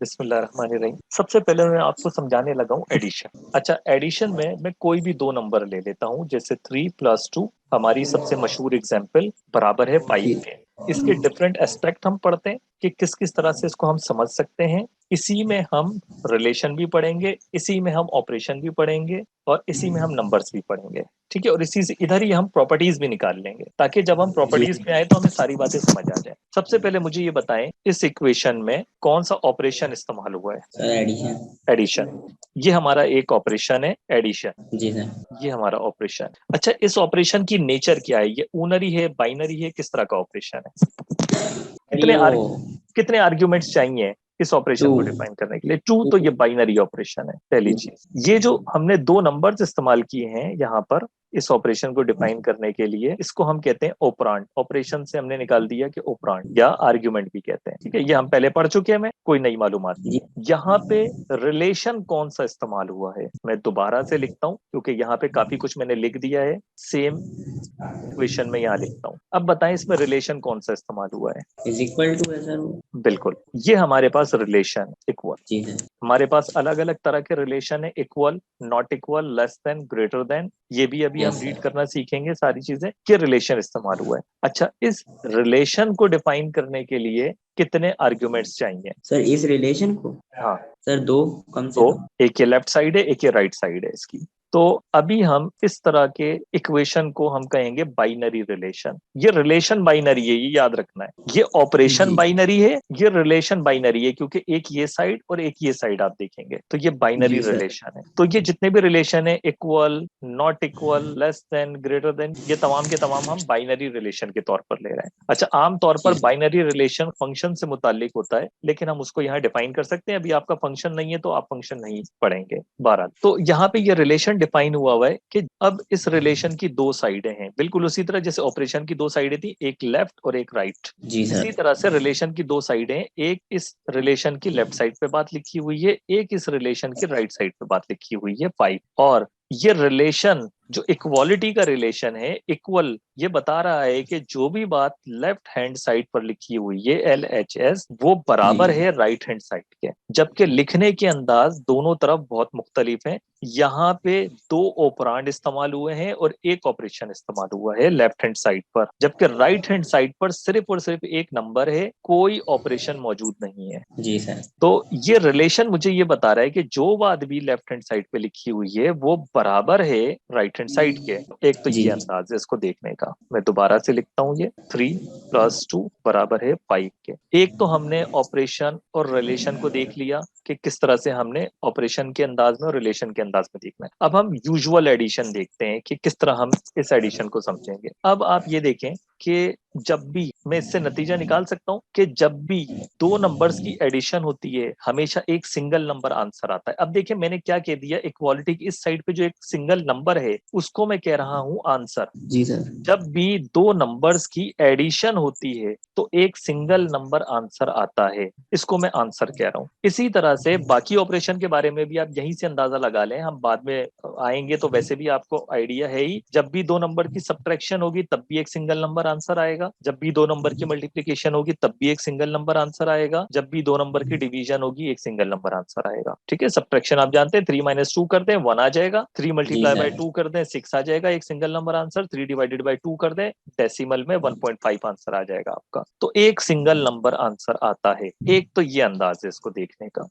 बिस्मिल्लाहिर्रहमानिर्रहीम। सबसे पहले मैं आपको समझाने लगा हूँ एडिशन। अच्छा, एडिशन में मैं कोई भी दो नंबर ले लेता हूँ, जैसे 3 + 2 हमारी सबसे मशहूर एग्जाम्पल बराबर है 5 जी के। इसके डिफरेंट एस्पेक्ट हम पढ़ते हैं कि किस किस तरह से इसको हम समझ सकते हैं। इसी में हम रिलेशन भी पढ़ेंगे, इसी में हम ऑपरेशन भी पढ़ेंगे और इसी में हम नंबर्स भी पढ़ेंगे। ठीक है, और इसी से इधर ही हम प्रॉपर्टीज भी निकाल लेंगे ताकि जब हम जी प्रॉपर्टीज पे आए तो हमें सारी बातें समझ आ जाए। सबसे पहले मुझे ये बताएं, इस इक्वेशन में कौन सा ऑपरेशन इस्तेमाल हुआ है? Sir addition. एडिशन। ये हमारा एक ऑपरेशन है, एडिशन। जी सर। ये हमारा ऑपरेशन। अच्छा, इस ऑपरेशन की नेचर क्या है? ये ऊनरी है, बाइनरी है, किस तरह का ऑपरेशन है? सर ये कितने वो कितने आर्ग्यूमेंट्स चाहिए इस टू ऑपरेशन को डिफाइन करने के लिए? टू। तो टू ये बाइनरी ऑपरेशन है, पहली चीज। ये जो हमने दो नंबर्स इस्तेमाल किए हैं यहाँ पर इस ऑपरेशन को डिफाइन करने के लिए, इसको हम कहते हैं ऑपरांड। ऑपरेशन से हमने निकाल दिया कि ऑपरांड या आर्ग्यूमेंट भी कहते हैं। ठीक है, ये हम पहले पढ़ चुके हैं, कोई नई मालूमात नहीं जी है। यहाँ पे रिलेशन कौन सा इस्तेमाल हुआ है, मैं दोबारा से लिखता हूँ क्योंकि यहाँ पे काफी कुछ मैंने लिख दिया है। सेम इक्वेशन में यहाँ लिखता हूँ। अब बताएं इसमें रिलेशन कौन सा इस्तेमाल हुआ है? इज इक्वल टू है सर वो। बिल्कुल, ये हमारे पास रिलेशन इक्वल। जी सर। हमारे पास अलग अलग तरह के रिलेशन है, equal, not equal, less than, greater than. ये भी अभी हम यस रीड सर। करना सीखेंगे सारी चीजें कि रिलेशन इस्तेमाल हुआ है। अच्छा, इस रिलेशन को डिफाइन करने के लिए कितने आर्ग्यूमेंट्स चाहिए? सर इस रिलेशन को हाँ, सर दो कम से तो कम। एक ये लेफ्ट साइड है, एक ये राइट साइड है इसकी। तो अभी हम इस तरह के इक्वेशन को हम कहेंगे बाइनरी रिलेशन। ये रिलेशन बाइनरी है, ये याद रखना है। ये ऑपरेशन जी बाइनरी है, ये रिलेशन बाइनरी है, क्योंकि एक ये साइड और एक ये साइड आप देखेंगे तो ये बाइनरी जी सर। रिलेशन है। तो ये जितने भी रिलेशन है, equal, not equal, less than, greater than, ये तमाम के तमाम हम बाइनरी रिलेशन के तौर पर ले रहे हैं। अच्छा, आमतौर जी पर सर। बाइनरी रिलेशन फंक्शन से मुतालिक होता है, लेकिन हम उसको यहाँ डिफाइन कर सकते हैं। अभी आपका फंक्शन नहीं है तो आप फंक्शन नहीं पढ़ेंगे। 12 तो यहाँ पे ये रिलेशन डिफाइन हुआ है कि अब इस रिलेशन की दो साइडें हैं, बिल्कुल उसी तरह जैसे ऑपरेशन की दो साइडें थी, एक लेफ्ट और एक राइट। जी इसी सर। तरह से रिलेशन की दो साइडें, एक इस रिलेशन की लेफ्ट साइड पे बात लिखी हुई है, एक इस रिलेशन की राइट साइड पे बात लिखी हुई है, 5। और ये रिलेशन जो इक्वालिटी का रिलेशन है, इक्वल, ये बता रहा है कि जो भी बात लेफ्ट हैंड साइड पर लिखी हुई है, LHS, वो बराबर जी है राइट हैंड साइड के। जबकि लिखने के अंदाज दोनों तरफ बहुत मुख्तलिफ हैं। यहाँ पे दो ऑपरांड इस्तेमाल हुए हैं और एक ऑपरेशन इस्तेमाल हुआ है लेफ्ट हैंड साइड पर, जबकि राइट हैंड साइड पर सिर्फ और सिर्फ एक नंबर है, कोई ऑपरेशन मौजूद नहीं है। जी सर। तो ये रिलेशन मुझे ये बता रहा है कि जो बात भी लेफ्ट हैंड साइड पे लिखी हुई है वो बराबर है राइट हैंड साइड के। एक तो जी ये अंदाज है इसको देखने का। मैं दोबारा से लिखता हूँ, ये 3 + 2 बराबर है 5 के। एक तो हमने ऑपरेशन और रिलेशन को देख लिया कि किस तरह से हमने ऑपरेशन के अंदाज में और रिलेशन के अंदाज में देखना है। अब हम यूजुअल एडिशन देखते हैं कि किस तरह हम इस एडिशन को समझेंगे। अब आप ये देखें कि जब भी मैं इससे नतीजा निकाल सकता हूं कि जब भी दो नंबर्स की एडिशन होती है हमेशा एक सिंगल नंबर आंसर आता है। अब देखिए मैंने क्या कह दिया, इक्वालिटी की इस साइड पे जो एक सिंगल नंबर है उसको मैं कह रहा हूं आंसर। जी सर। जब भी दो नंबर्स की एडिशन होती है तो एक सिंगल नंबर आंसर आता है, इसको मैं आंसर कह रहा हूं। इसी तरह से बाकी ऑपरेशन के बारे में भी आप यहीं से अंदाजा लगा लें, हम बाद में आएंगे तो वैसे भी आपको आइडिया है ही। जब भी दो नंबर की सब्ट्रैक्शन होगी तब भी एक सिंगल नंबर आंसर आएगा, जब भी दो नंबर की मल्टीप्लीकेशन होगी तब भी एक सिंगल नंबर आंसर आएगा, जब भी दो नंबर की डिवीजन होगी एक सिंगल नंबर आंसर आएगा। ठीक है, सब्ट्रैक्शन आप जानते हैं, 3 - 2 कर दें 1 आ जाएगा, 3 जी × सर। 2 कर दें 6 आ जाएगा, एक सिंगल नंबर आंसर, 3 ÷ 2 कर दें डेसिमल में 1.5 आंसर आ जाएगा आपका। तो एक सिंगल नंबर आंसर आता है। एक तो ये अंदाज है इसको देखने का।